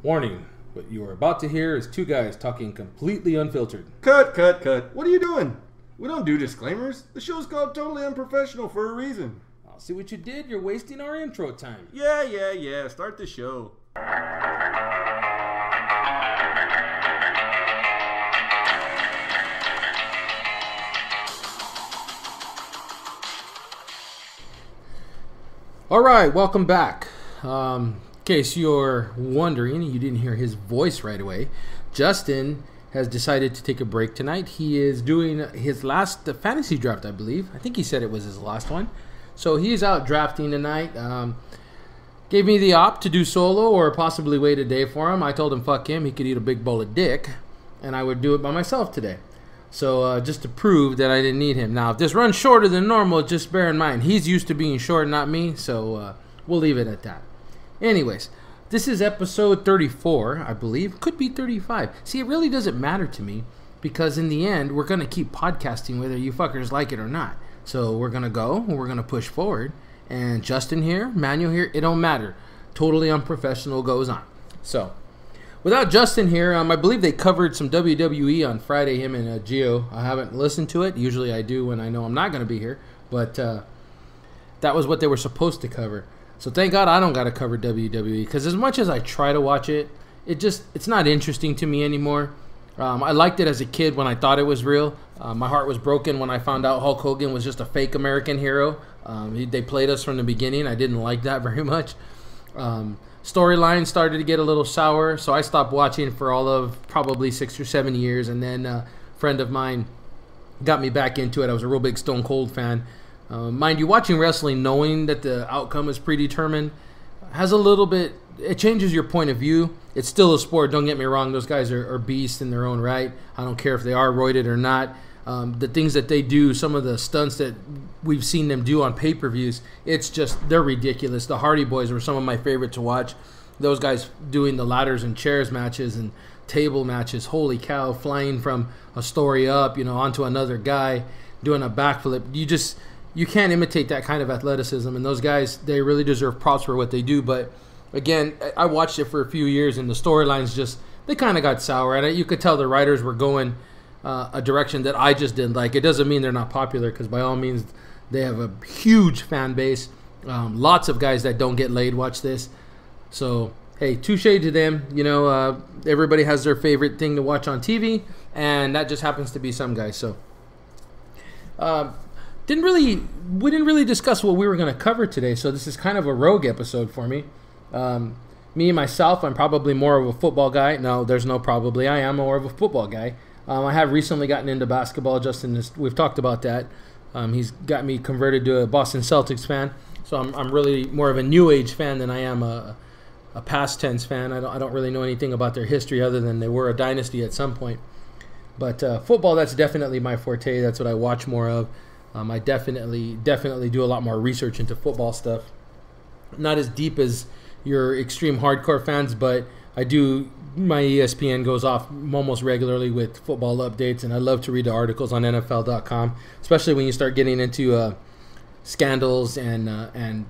Warning, what you are about to hear is two guys talking completely unfiltered. Cut. What are you doing? We don't do disclaimers. The show's called Totally Unprofessional for a reason. I'll see what you did. You're wasting our intro time. Yeah. Start the show. All right, welcome back. In case you're wondering, you didn't hear his voice right away. Justin has decided to take a break tonight. He is doing his last fantasy draft, I believe. I think he said it was his last one. So he's out drafting tonight. Gave me the op to do solo or possibly wait a day for him. I told him fuck him. He could eat a big bowl of dick. And I would do it by myself today. So just to prove that I didn't need him. Now, if this runs shorter than normal, just bear in mind, he's used to being short, not me. So we'll leave it at that. Anyways, this is episode 34, I believe. Could be 35. See, it really doesn't matter to me because in the end, we're going to keep podcasting whether you fuckers like it or not. So we're going to go, we're going to push forward. And Justin here, Manuel here, it don't matter. Totally Unprofessional goes on. So, without Justin here, I believe they covered some WWE on Friday, him and Gio. I haven't listened to it. Usually I do when I know I'm not going to be here. But that was what they were supposed to cover. So thank God I don't got to cover WWE. Because as much as I try to watch it, it's not interesting to me anymore. I liked it as a kid when I thought it was real. My heart was broken when I found out Hulk Hogan was just a fake American hero. They played us from the beginning. I didn't like that very much. Storyline started to get a little sour, so I stopped watching for all of probably 6 or 7 years, and then a friend of mine got me back into it. I was a real big Stone Cold fan. Mind you, watching wrestling knowing that the outcome is predetermined has a little bit, it changes your point of view. It's still a sport, don't get me wrong. Those guys are beasts in their own right. I don't care if they are roided or not. The things that they do, some of the stunts that we've seen them do on pay-per-views, it's just, they're ridiculous. The Hardy Boys were some of my favorite to watch. Those guys doing the ladders and chairs matches and table matches, holy cow, flying from a story up, onto another guy, doing a backflip. You can't imitate that kind of athleticism, and those guys, they really deserve props for what they do. But again, I watched it for a few years, and the storylines they kind of got sour at it. You could tell the writers were going a direction that I just didn't like. It doesn't mean they're not popular, because by all means, they have a huge fan base. Lots of guys that don't get laid watch this. So, hey, touche to them. Everybody has their favorite thing to watch on TV, and that just happens to be some guys. So, we didn't really discuss what we were going to cover today. So this is kind of a rogue episode for me. Me and myself, I'm probably more of a football guy. No, there's no probably. I am more of a football guy. I have recently gotten into basketball. Justin, we've talked about that. He's got me converted to a Boston Celtics fan. So I'm really more of a new age fan than I am a past tense fan. I don't really know anything about their history other than they were a dynasty at some point. But football, that's definitely my forte. That's what I watch more of. I definitely do a lot more research into football stuff. Not as deep as your extreme hardcore fans, but I do. My ESPN goes off almost regularly with football updates, and I love to read the articles on NFL.com, especially when you start getting into scandals and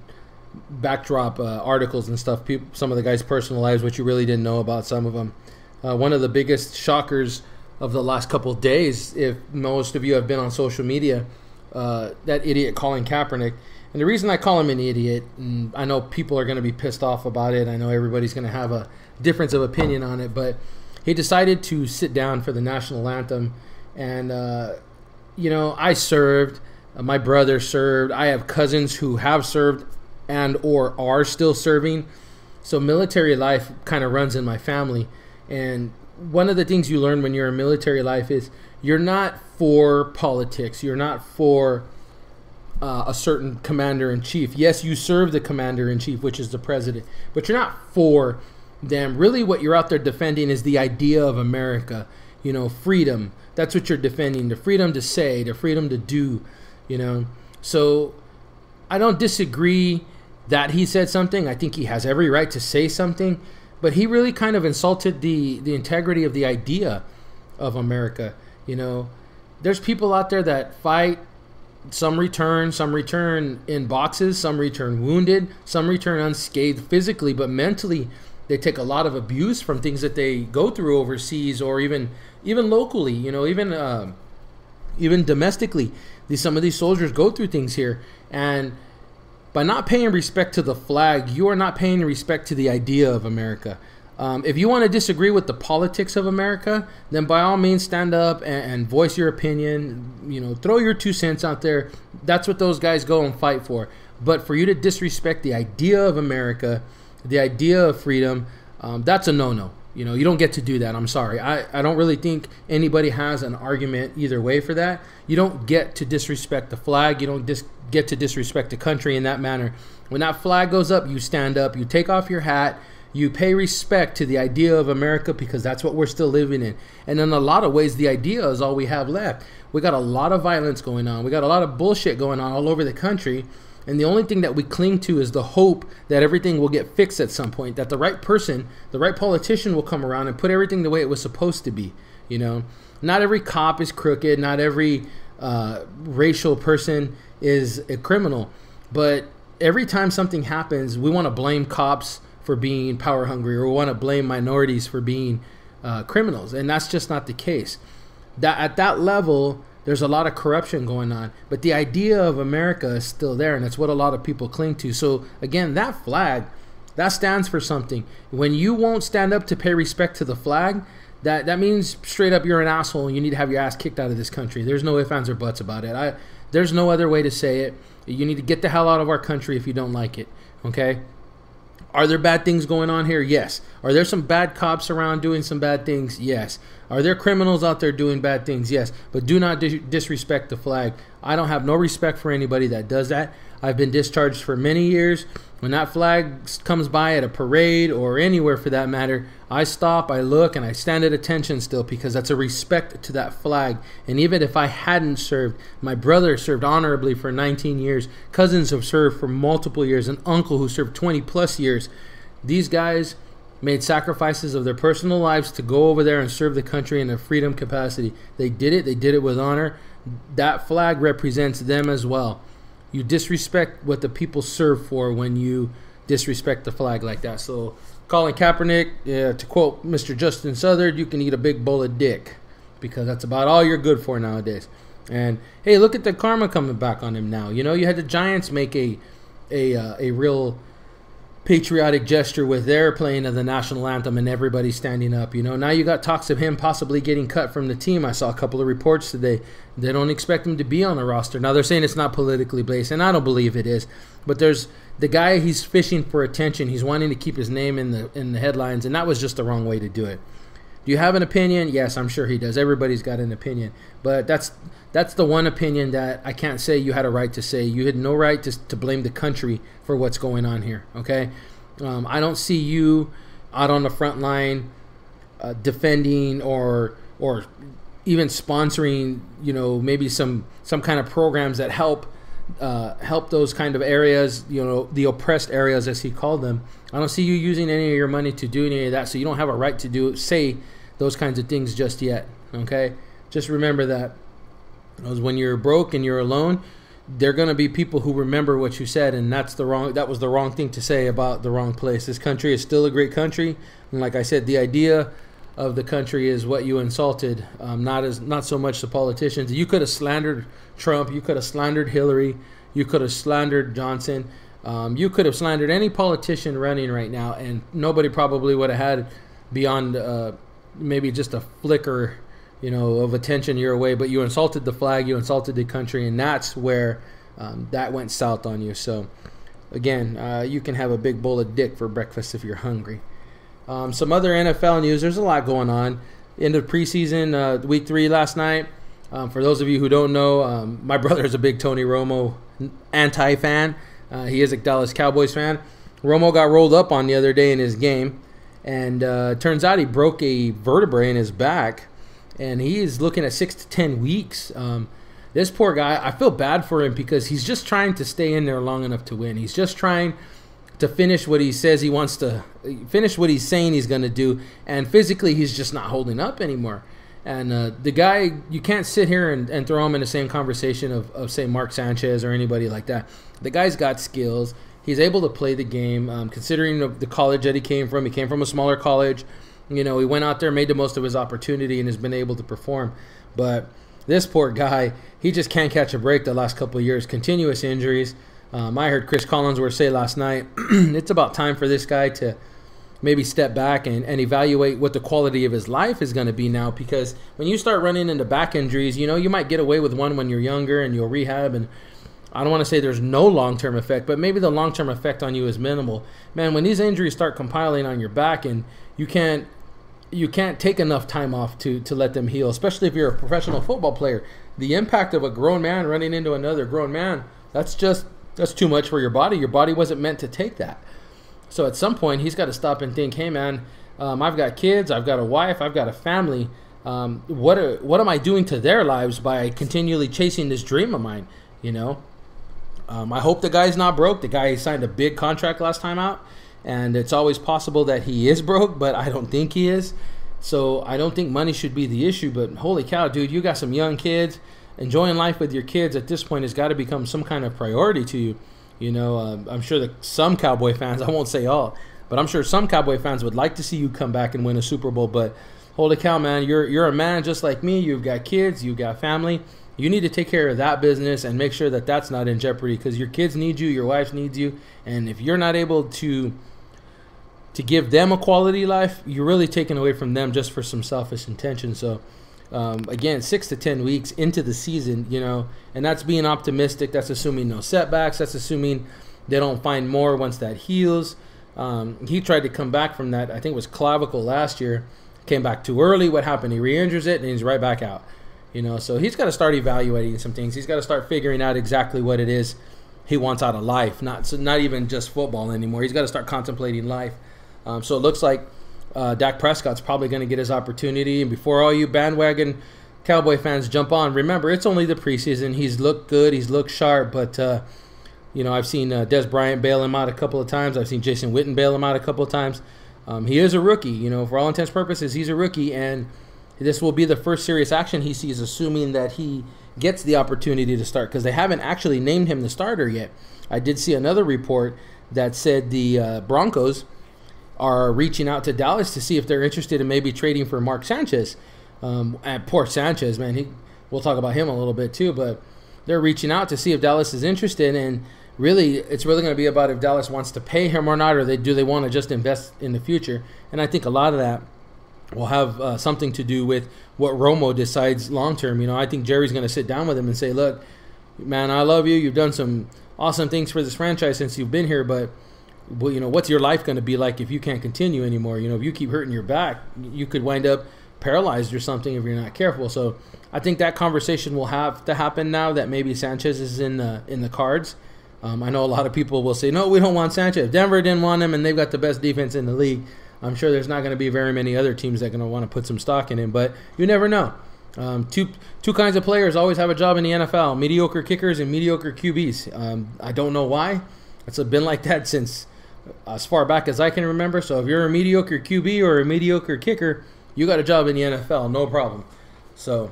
backdrop articles and stuff. Some of the guys' personal lives, which you really didn't know about. Some of them. One of the biggest shockers of the last couple of days, if most of you have been on social media, that idiot Colin Kapernick. And the reason I call him an idiot, and I know people are going to be pissed off about it. I know everybody's going to have a difference of opinion on it, but he decided to sit down for the national anthem. And, I served. My brother served. I have cousins who have served and or are still serving. So military life kind of runs in my family. And one of the things you learn when you're in military life is you're not for politics. You're not for a certain commander-in-chief. Yes, you serve the commander-in-chief, which is the president, but you're not for them. Really what you're out there defending is the idea of America, freedom. That's what you're defending, the freedom to say, the freedom to do, So I don't disagree that he said something. I think he has every right to say something, but he really kind of insulted the integrity of the idea of America. There's people out there that fight. Some return in boxes, some return wounded, some return unscathed physically, but mentally They take a lot of abuse from things that they go through overseas, or even locally, even domestically. Some of these soldiers go through things here, and by not paying respect to the flag, you are not paying respect to the idea of America. If you want to disagree with the politics of America, then by all means stand up and voice your opinion. Throw your 2 cents out there. That's what those guys go and fight for. But for you to disrespect the idea of America, the idea of freedom, that's a no-no. You don't get to do that. I'm sorry. I don't really think anybody has an argument either way for that. You don't get to disrespect the flag. You don't get to disrespect the country in that manner. When that flag goes up, you stand up, you take off your hat, you pay respect to the idea of America, because that's what we're still living in. And in a lot of ways, the idea is all we have left. We got a lot of violence going on. We got a lot of bullshit going on all over the country. And the only thing that we cling to is the hope that everything will get fixed at some point, that the right person, the right politician will come around and put everything the way it was supposed to be. Not every cop is crooked. Not every racial person is a criminal. But every time something happens, we want to blame cops for being power hungry, or we want to blame minorities for being criminals. And that's just not the case. That at that level, there's a lot of corruption going on, but the idea of America is still there, and it's what a lot of people cling to. So again, that flag, that stands for something. When you won't stand up to pay respect to the flag, that means straight up you're an asshole and you need to have your ass kicked out of this country. There's no ifs, ands, or buts about it. There's no other way to say it. You need to get the hell out of our country if you don't like it, okay? Are there bad things going on here? Yes. Are there some bad cops around doing some bad things? Yes. Are there criminals out there doing bad things? Yes. But do not disrespect the flag. I don't have no respect for anybody that does that. I've been discharged for many years. When that flag comes by at a parade or anywhere for that matter, I stop, I look, and I stand at attention still, because that's a respect to that flag. And even if I hadn't served, my brother served honorably for 19 years. Cousins have served for multiple years. An uncle who served 20 plus years. These guys made sacrifices of their personal lives to go over there and serve the country in a freedom capacity. They did it. They did it with honor. That flag represents them as well. You disrespect what the people serve for when you disrespect the flag like that. So, Colin Kapernick, to quote Mr. Justin Southard, you can eat a big bowl of dick, because that's about all you're good for nowadays. And hey, look at the karma coming back on him now. You had the Giants make a real patriotic gesture with their playing of the national anthem and everybody standing up. Now you got talks of him possibly getting cut from the team. I saw a couple of reports today. They don't expect him to be on the roster. Now they're saying it's not politically based, and I don't believe it is. But there's the guy, he's fishing for attention. He's wanting to keep his name in the headlines, and that was just the wrong way to do it. Do you have an opinion? Yes, I'm sure he does. Everybody's got an opinion. But that's the one opinion that I can't say you had a right to say. You had no right to blame the country for what's going on here, okay? I don't see you out on the front line defending or even sponsoring, maybe some kind of programs that help those kind of areas, the oppressed areas, as he called them. I don't see you using any of your money to do any of that, so you don't have a right to say those kinds of things just yet, okay? Just remember that. Because when you're broke and you're alone, there are going to be people who remember what you said, and that was the wrong thing to say about the wrong place. This country is still a great country, and like I said, the idea of the country is what you insulted, not so much the politicians. You could have slandered Trump, you could have slandered Hillary, you could have slandered Johnson, you could have slandered any politician running right now, and nobody probably would have had beyond maybe just a flicker of attention your way. But you insulted the flag, you insulted the country, and that's where that went south on you. So again, you can have a big bowl of dick for breakfast if you're hungry. Some other NFL news. There's a lot going on. End of preseason, week 3 last night. For those of you who don't know, my brother is a big Tony Romo anti-fan. He is a Dallas Cowboys fan. Romo got rolled up on the other day in his game, and turns out he broke a vertebrae in his back, and he is looking at 6 to 10 weeks. This poor guy, I feel bad for him, because he's just trying to stay in there long enough to win. He's just trying to finish what he says he wants to finish, what he's saying he's going to do, and physically he's just not holding up anymore. And the guy, you can't sit here and throw him in the same conversation of say, Mark Sanchez or anybody like that. The guy's got skills. he's able to play the game. Considering the college that he came from a smaller college. You know, he went out there, made the most of his opportunity, and has been able to perform. But this poor guy, he just can't catch a break the last couple of years. Continuous injuries. I heard Chris Collinsworth say last night, it's about time for this guy to maybe step back and evaluate what the quality of his life is going to be now. Because when you start running into back injuries, you know, you might get away with one when you're younger and you'll rehab. And I don't want to say there's no long-term effect, but maybe the long-term effect on you is minimal. Man, when these injuries start compiling on your back and you can't take enough time off to let them heal, especially if you're a professional football player. The impact of a grown man running into another grown man, that's too much for your body. Your body wasn't meant to take that. So at some point, he's got to stop and think, hey, man, I've got kids, I've got a wife, I've got a family. What am I doing to their lives by continually chasing this dream of mine, you know? I hope the guy's not broke. The guy signed a big contract last time out. And it's always possible that he is broke, but I don't think he is. So I don't think money should be the issue. But holy cow, dude, you got some young kids. Enjoying life with your kids at this point has got to become some kind of priority to you. You know, I'm sure that some Cowboy fans, I won't say all, but I'm sure some Cowboy fans would like to see you come back and win a Super Bowl. But holy cow, man, you're a man just like me. You've got kids, you've got family. You need to take care of that business and make sure that that's not in jeopardy, because your kids need you, your wife needs you. And if you're not able to give them a quality life, you're really taking away from them just for some selfish intention. So, again, 6 to 10 weeks into the season, you know, and that's being optimistic. That's assuming no setbacks. That's assuming they don't find more once that heals. He tried to come back from that, I think it was clavicle last year, came back too early. What happened? He re-injures it, and he's right back out. You know, so he's got to start evaluating some things. He's got to start figuring out exactly what it is he wants out of life, not even just football anymore. He's got to start contemplating life. So it looks like Dak Prescott's probably going to get his opportunity. And before all you bandwagon Cowboy fans jump on, remember, it's only the preseason. He's looked good. He's looked sharp. But, you know, I've seen Des Bryant bail him out a couple of times. I've seen Jason Witten bail him out a couple of times. He is a rookie. You know, for all intents and purposes, he's a rookie. And this will be the first serious action he sees, assuming that he gets the opportunity to start, because they haven't actually named him the starter yet. I did see another report that said the Broncos are reaching out to Dallas to see if they're interested in maybe trading for Mark Sanchez. And poor Sanchez, man, we'll talk about him a little bit too, but they're reaching out to see if Dallas is interested, and really, it's really going to be about if Dallas wants to pay him or not, or do they want to just invest in the future. And I think a lot of that will have something to do with what Romo decides long term. You know, I think Jerry's going to sit down with him and say, look, man, I love you. You've done some awesome things for this franchise since you've been here, but well, you know, what's your life going to be like if you can't continue anymore? You know, if you keep hurting your back, you could wind up paralyzed or something if you're not careful. So I think that conversation will have to happen now that maybe Sanchez is in the cards. I know a lot of people will say, no, we don't want Sanchez. Denver didn't want him, and they've got the best defense in the league. I'm sure there's not going to be very many other teams that are going to want to put some stock in him, but you never know. Two kinds of players always have a job in the NFL: mediocre kickers and mediocre QBs. I don't know why. It's been like that since as far back as I can remember. So if you're a mediocre QB or a mediocre kicker, you got a job in the NFL, no problem. So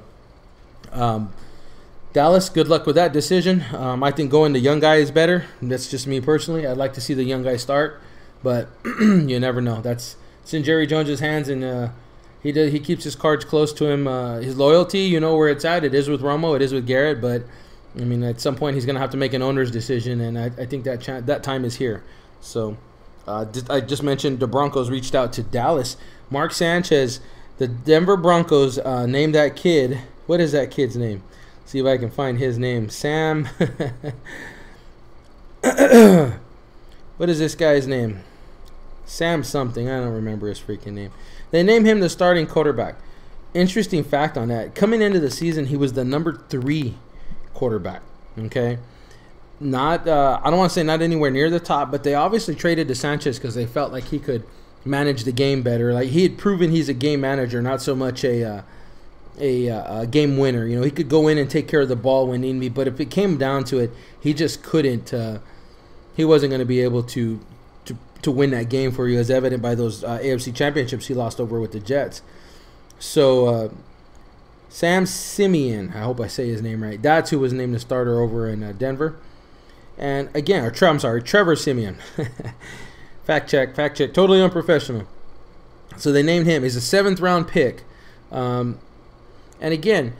Dallas, good luck with that decision. I think going the young guy is better. That's just me personally. I'd like to see the young guy start, but you never know. It's in Jerry Jones' hands, and he keeps his cards close to him. His loyalty, you know where it's at. It is with Romo. It is with Garrett. But, I mean, at some point he's going to have to make an owner's decision, and I think that time is here. So I just mentioned the Broncos reached out to Dallas. Mark Sanchez, the Denver Broncos named that kid. What is that kid's name? See if I can find his name. Sam. What is this guy's name? Sam something. I don't remember his freaking name. They named him the starting quarterback. Interesting fact on that. Coming into the season, he was the number 3 quarterback. Okay. Not, I don't want to say not anywhere near the top, but they obviously traded to Sanchez because they felt like he could manage the game better. Like, he had proven he's a game manager, not so much a game winner. You know, he could go in and take care of the ball when need be, but if it came down to it, he just couldn't. He wasn't going to be able to win that game for you, as evident by those AFC championships he lost over with the Jets. So Sam Simeon, I hope I say his name right. That's who was named the starter over in Denver. And again, I'm sorry, Trevor Siemian. Fact check, totally unprofessional. So they named him. He's a 7th round pick. And again,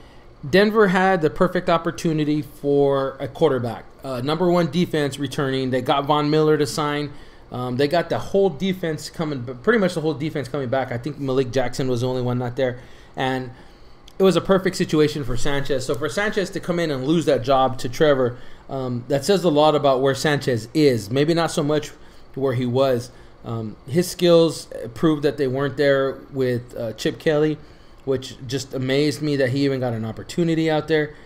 Denver had the perfect opportunity for a quarterback. Number 1 defense returning. They got Von Miller to sign. They got the whole defense coming, pretty much the whole defense coming back. I think Malik Jackson was the only one not there. And it was a perfect situation for Sanchez. So for Sanchez to come in and lose that job to Trevor, that says a lot about where Sanchez is. Maybe not so much where he was. His skills proved that they weren't there with Chip Kelly, which just amazed me that he even got an opportunity out there.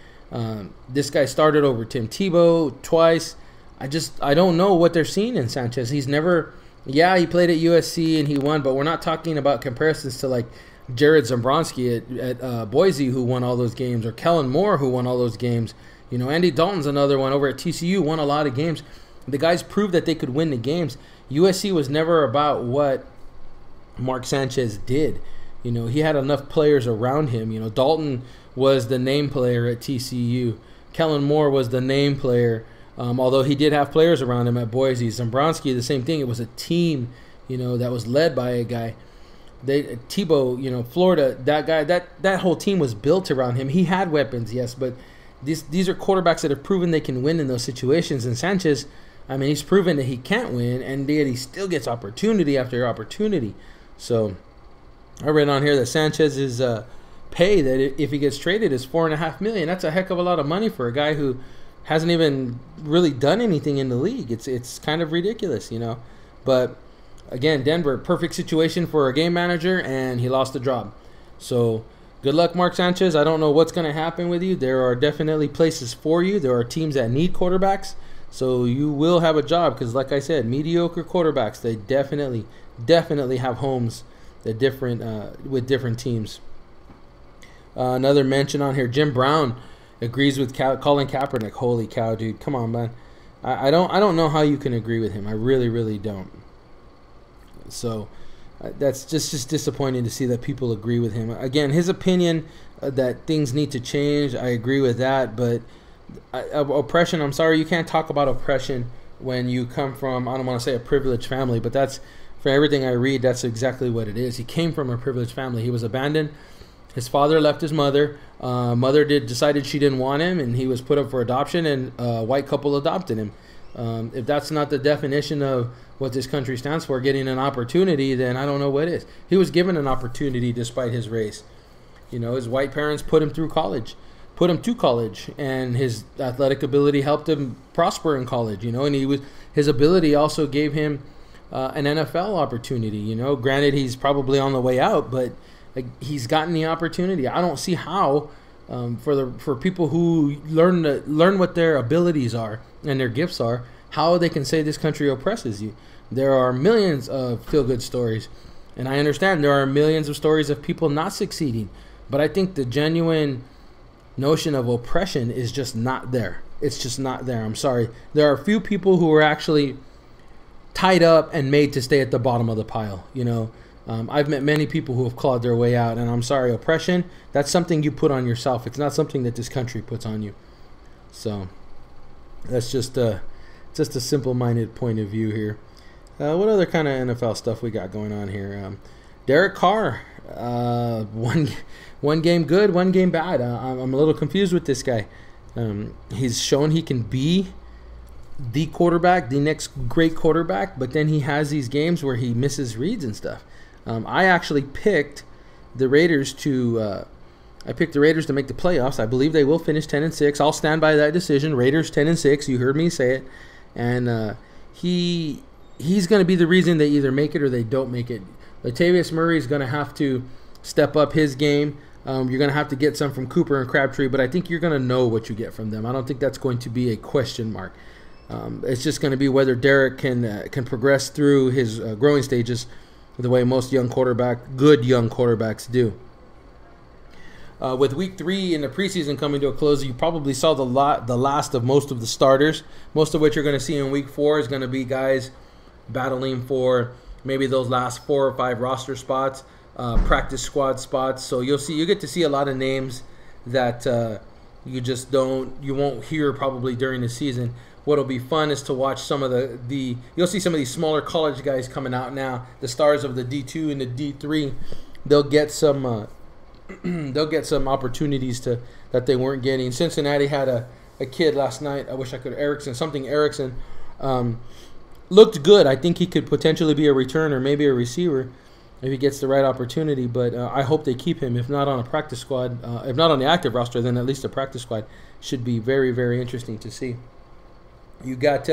This guy started over Tim Tebow twice. I don't know what they're seeing in Sanchez. He's never, he played at USC and he won, but we're not talking about comparisons to like Jared Zambrowski at Boise, who won all those games, or Kellen Moore, who won all those games. You know, Andy Dalton's another one over at TCU, won a lot of games. The guys proved that they could win the games. USC was never about what Mark Sanchez did. You know, he had enough players around him. You know, Dalton was the name player at TCU. Kellen Moore was the name player, although he did have players around him at Boise. Zambrowski, the same thing. It was a team, you know, that was led by a guy. Tebow, you know, Florida, that guy, that whole team was built around him. He had weapons, yes, but these are quarterbacks that have proven they can win in those situations. And Sanchez, I mean, he's proven that he can't win, and yet he still gets opportunity after opportunity. So I read on here that Sanchez's pay, that if he gets traded, is $4.5 million. That's a heck of a lot of money for a guy who hasn't even really done anything in the league. It's kind of ridiculous, you know. But again, Denver, perfect situation for a game manager, and he lost the job. So good luck, Mark Sanchez. I don't know what's going to happen with you. There are definitely places for you. There are teams that need quarterbacks. So you will have a job because, like I said, mediocre quarterbacks, they definitely have homes that with different teams. Another mention on here, Jim Brown agrees with Colin Kaepernick. Holy cow, dude. Come on, man. I don't know how you can agree with him. I really don't. So that's just disappointing to see that people agree with him. Again, his opinion that things need to change, I agree with that, but oppression, I'm sorry, you can't talk about oppression when you come from, I don't want to say a privileged family, but that's, for everything I read, that's exactly what it is. He came from a privileged family. He was abandoned. His father left his mother. Mother decided she didn't want him, and he was put up for adoption, and a white couple adopted him. If that's not the definition of what this country stands for, getting an opportunity, then I don't know what is. He was given an opportunity despite his race. You know, his white parents put him to college, and his athletic ability helped him prosper in college. You know, and his ability also gave him an NFL opportunity. You know, granted he's probably on the way out, but he's gotten the opportunity. I don't see how for people who learn what their abilities are and their gifts are, how they can say this country oppresses you. There are millions of feel-good stories, and I understand there are millions of stories of people not succeeding, but I think the genuine notion of oppression is just not there. It's just not there. I'm sorry. There are a few people who are actually tied up and made to stay at the bottom of the pile. You know, I've met many people who have clawed their way out, and I'm sorry, oppression, that's something you put on yourself. It's not something that this country puts on you. So that's just a simple-minded point of view here. What other kind of NFL stuff we got going on here? Derek Carr, one game good, one game bad. I'm a little confused with this guy. He's shown he can be the quarterback, the next great quarterback, but then he has these games where he misses reads and stuff. I actually picked the Raiders to make the playoffs. I believe they will finish 10-6. I'll stand by that decision. Raiders 10-6. You heard me say it, and he's going to be the reason they either make it or they don't make it. Latavius Murray is going to have to step up his game. You're going to have to get some from Cooper and Crabtree, but I think you're going to know what you get from them. I don't think that's going to be a question mark. It's just going to be whether Derek can progress through his growing stages the way most good young quarterbacks do. With Week 3 in the preseason coming to a close, you probably saw the last of most of the starters. Most of what you're going to see in Week 4 is going to be guys battling for maybe those last 4 or 5 roster spots, practice squad spots. So you get to see a lot of names that you won't hear probably during the season. what'll be fun is to watch some of the you'll see some of these smaller college guys coming out now, the stars of the D2 and the D3. They'll get some they'll get some opportunities that they weren't getting. Cincinnati had a kid last night. I wish I could. Erickson. Looked good. I think he could potentially be a returner, maybe a receiver, if he gets the right opportunity. But I hope they keep him. If not on a practice squad, if not on the active roster, then at least a practice squad. Should be very, very interesting to see. You got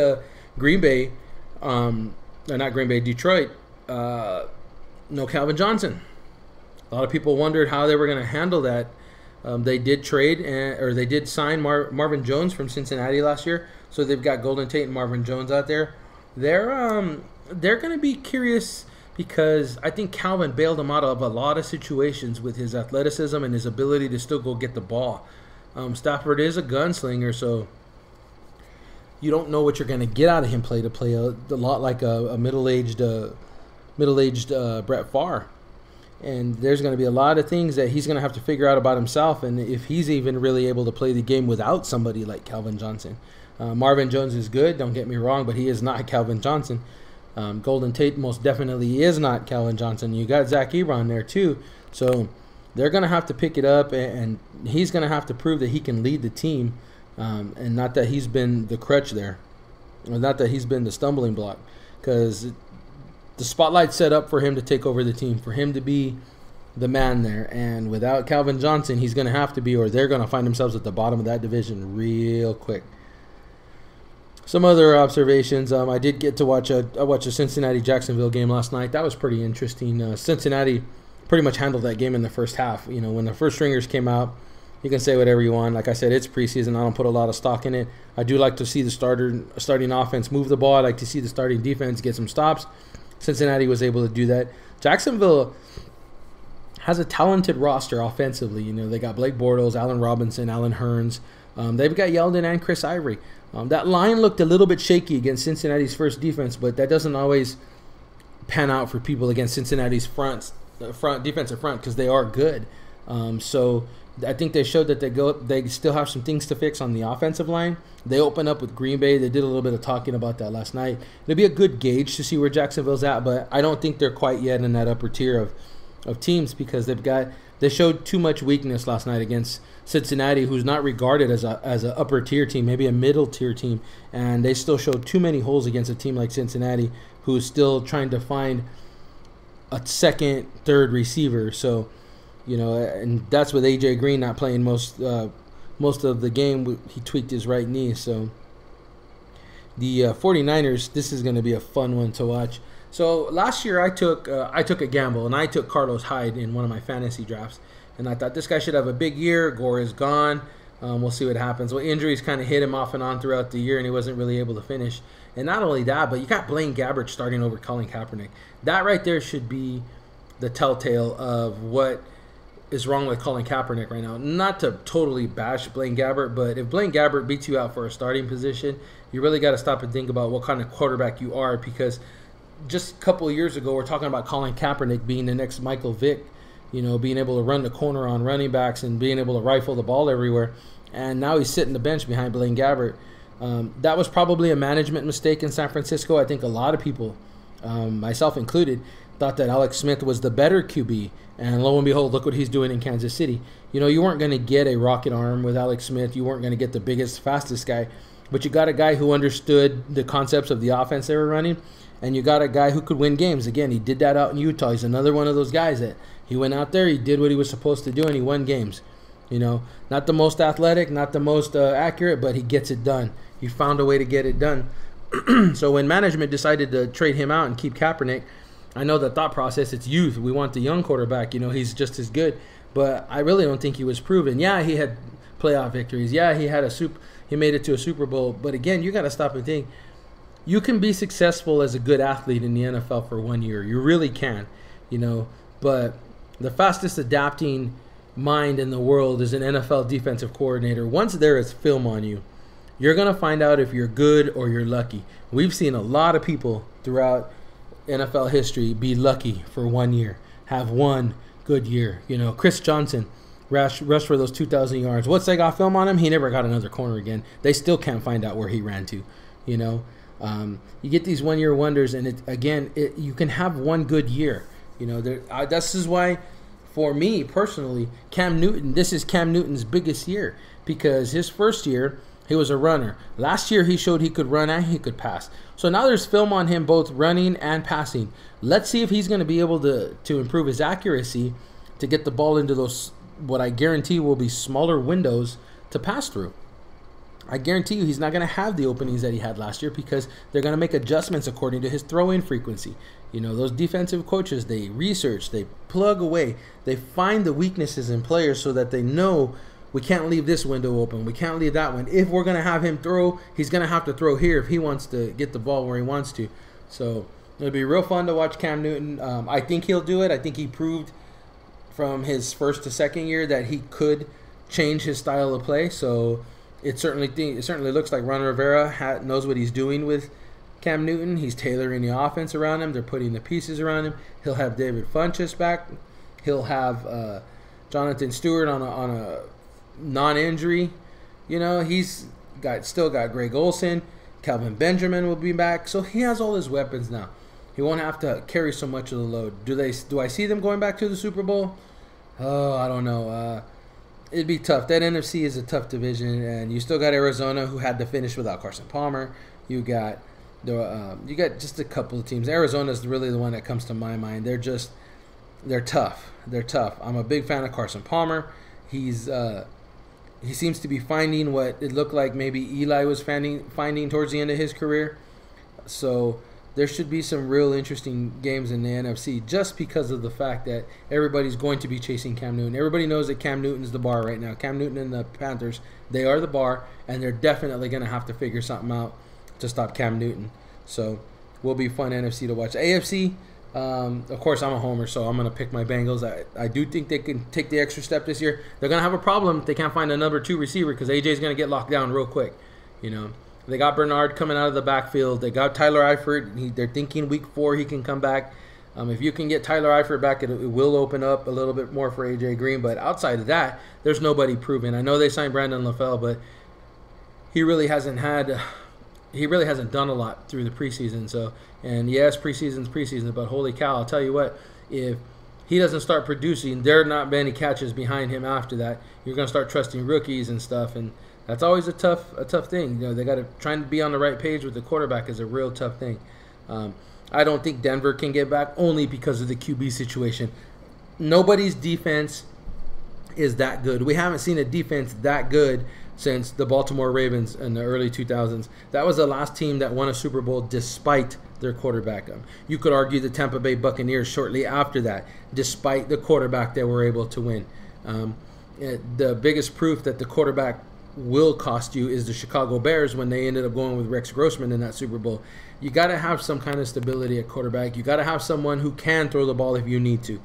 Green Bay, not Green Bay, Detroit. No Calvin Johnson. A lot of people wondered how they were going to handle that. They did trade or they did sign Marvin Jones from Cincinnati last year, so they've got Golden Tate and Marvin Jones out there. They're going to be curious because I think Calvin bailed him out of a lot of situations with his athleticism and his ability to still go get the ball. Stafford is a gunslinger, so you don't know what you're going to get out of him play to play a lot like a middle-aged Brett Favre. And there's going to be a lot of things that he's going to have to figure out about himself, and if he's even really able to play the game without somebody like Calvin Johnson. Marvin Jones is good, don't get me wrong, but he is not Calvin Johnson. Golden Tate most definitely is not Calvin Johnson. You got Zach Ebron there too, so they're going to have to pick it up, and he's going to have to prove that he can lead the team, and not that he's been the crutch there, or not that he's been the stumbling block, because the spotlight's set up for him to take over the team, for him to be the man there. And without Calvin Johnson, he's going to have to be, or they're going to find themselves at the bottom of that division real quick. Some other observations. I did get to watch a Cincinnati-Jacksonville game last night. That was pretty interesting. Cincinnati pretty much handled that game in the first half. You know, when the first stringers came out, you can say whatever you want. Like I said, it's preseason. I don't put a lot of stock in it. I do like to see the starting offense move the ball. I like to see the starting defense get some stops. Cincinnati was able to do that. Jacksonville has a talented roster offensively. You know, they got Blake Bortles, Allen Robinson, Allen Hurns. They've got Yeldon and Chris Ivory. That line looked a little bit shaky against Cincinnati's first defense, but that doesn't always pan out for people against Cincinnati's defensive front, because they are good. So I think they showed that they still have some things to fix on the offensive line. They opened up with Green Bay. They did a little bit of talking about that last night. It'll be a good gauge to see where Jacksonville's at, but I don't think they're quite yet in that upper tier of teams, because they showed too much weakness last night against Cincinnati, who's not regarded as a upper tier team, maybe a middle tier team, and they still showed too many holes against a team like Cincinnati, who's still trying to find a second, third receiver. So, you know, and that's with AJ Green not playing most of the game. He tweaked his right knee. So the 49ers, this is going to be a fun one to watch. So last year I took a gamble, and I took Carlos Hyde in one of my fantasy drafts, and I thought this guy should have a big year. Gore is gone. We'll see what happens. Well, injuries kind of hit him off and on throughout the year, and he wasn't really able to finish. And not only that, but you got Blaine Gabbert starting over Colin Kaepernick. That right there should be the telltale of what is wrong with Colin Kaepernick right now. Not to totally bash Blaine Gabbert, but if Blaine Gabbert beats you out for a starting position, you really got to stop and think about what kind of quarterback you are, because just a couple of years ago, we're talking about Colin Kaepernick being the next Michael Vick, you know, being able to run the corner on running backs and being able to rifle the ball everywhere. And now he's sitting the bench behind Blaine Gabbert. That was probably a management mistake in San Francisco. I think a lot of people, myself included, thought that Alex Smith was the better QB. And lo and behold, look what he's doing in Kansas City. You know, you weren't going to get a rocket arm with Alex Smith. You weren't going to get the biggest, fastest guy. But you got a guy who understood the concepts of the offense they were running. And you got a guy who could win games. Again, he did that out in Utah. He's another one of those guys that he went out there, he did what he was supposed to do, and he won games. You know, not the most athletic, not the most accurate, but he gets it done. He found a way to get it done. So when management decided to trade him out and keep Kaepernick, I know the thought process, it's youth. We want the young quarterback. You know, he's just as good. But I really don't think he was proven. Yeah, he had playoff victories. Yeah, he made it to a Super Bowl. But again, you got to stop and think. You can be successful as a good athlete in the NFL for 1 year. You really can, you know. But the fastest adapting mind in the world is an NFL defensive coordinator. Once there is film on you, you're going to find out if you're good or you're lucky. We've seen a lot of people throughout NFL history be lucky for 1 year, have one good year. You know, Chris Johnson rush for those 2,000 yards. Once they got film on him, he never got another corner again. They still can't find out where he ran to, you know. You get these one-year wonders, and you can have one good year. You know, this is why, for me personally, this is Cam Newton's biggest year, because his first year, he was a runner. Last year, he showed he could run and he could pass. So now there's film on him both running and passing. Let's see if he's going to be able to improve his accuracy to get the ball into those, what I guarantee will be smaller windows to pass through. I guarantee you he's not going to have the openings that he had last year, because they're going to make adjustments according to his throw-in frequency. You know, those defensive coaches, they research, they plug away, they find the weaknesses in players so that they know we can't leave this window open, we can't leave that one. If we're going to have him throw, he's going to have to throw here if he wants to get the ball where he wants to. So it'll be real fun to watch Cam Newton. I think he'll do it. I think he proved from his first to second year that he could change his style of play. So it certainly looks like Ron Rivera knows what he's doing with Cam Newton. He's tailoring the offense around him. They're putting the pieces around him. He'll have David Funchess back. He'll have Jonathan Stewart on a non-injury. You know, he's still got Greg Olsen. Kelvin Benjamin will be back. So he has all his weapons now. He won't have to carry so much of the load. Do I see them going back to the Super Bowl? Oh, I don't know. It'd be tough. That NFC is a tough division, and you still got Arizona, who had to finish without Carson Palmer. You got just a couple of teams. Arizona is really the one that comes to my mind. They're tough. They're tough. I'm a big fan of Carson Palmer. He seems to be finding what it looked like maybe Eli was finding towards the end of his career. So there should be some real interesting games in the NFC, just because of the fact that everybody's going to be chasing Cam Newton. Everybody knows that Cam Newton's the bar right now. Cam Newton and the Panthers, they are the bar, and they're definitely going to have to figure something out to stop Cam Newton. So will be fun NFC to watch. AFC, of course, I'm a homer, so I'm going to pick my Bengals. I do think they can take the extra step this year. They're going to have a problem if they can't find a number 2 receiver, because AJ's going to get locked down real quick, you know. They got Bernard coming out of the backfield. They got Tyler Eifert. They're thinking week 4 he can come back. If you can get Tyler Eifert back, it will open up a little bit more for AJ Green. But outside of that, there's nobody proven. I know they signed Brandon LaFell, but he really hasn't done a lot through the preseason. So, and yes, preseason's preseason, but holy cow, I'll tell you what, if he doesn't start producing, there are not many catches behind him after that. You're going to start trusting rookies and stuff, and that's always a tough thing. You know, they got to try to be on the right page with the quarterback is a real tough thing. I don't think Denver can get back, only because of the QB situation. Nobody's defense is that good. We haven't seen a defense that good since the Baltimore Ravens in the early 2000s. That was the last team that won a Super Bowl despite their quarterback. You could argue the Tampa Bay Buccaneers shortly after that, despite the quarterback, they were able to win. The biggest proof that the quarterback will cost you is the Chicago Bears, when they ended up going with Rex Grossman in that Super Bowl. You got to have some kind of stability at quarterback. You got to have someone who can throw the ball if you need to.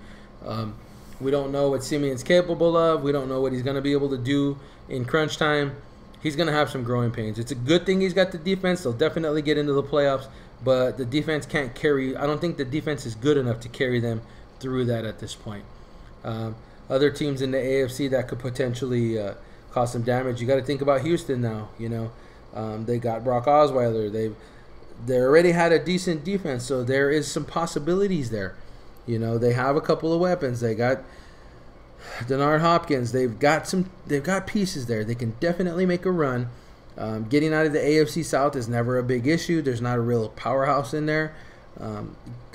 We don't know what Simeon's capable of. We don't know what he's going to be able to do in crunch time. He's going to have some growing pains. It's a good thing he's got the defense. They'll definitely get into the playoffs, but the defense can't carry. I don't think the defense is good enough to carry them through that at this point. Other teams in the AFC that could potentially cause some damage. You got to think about Houston now. You know, they got Brock Osweiler. They already had a decent defense, so there is some possibilities there. You know, they have a couple of weapons. They got Denard Hopkins. They've got pieces there. They can definitely make a run. Getting out of the AFC South is never a big issue. There's not a real powerhouse in there.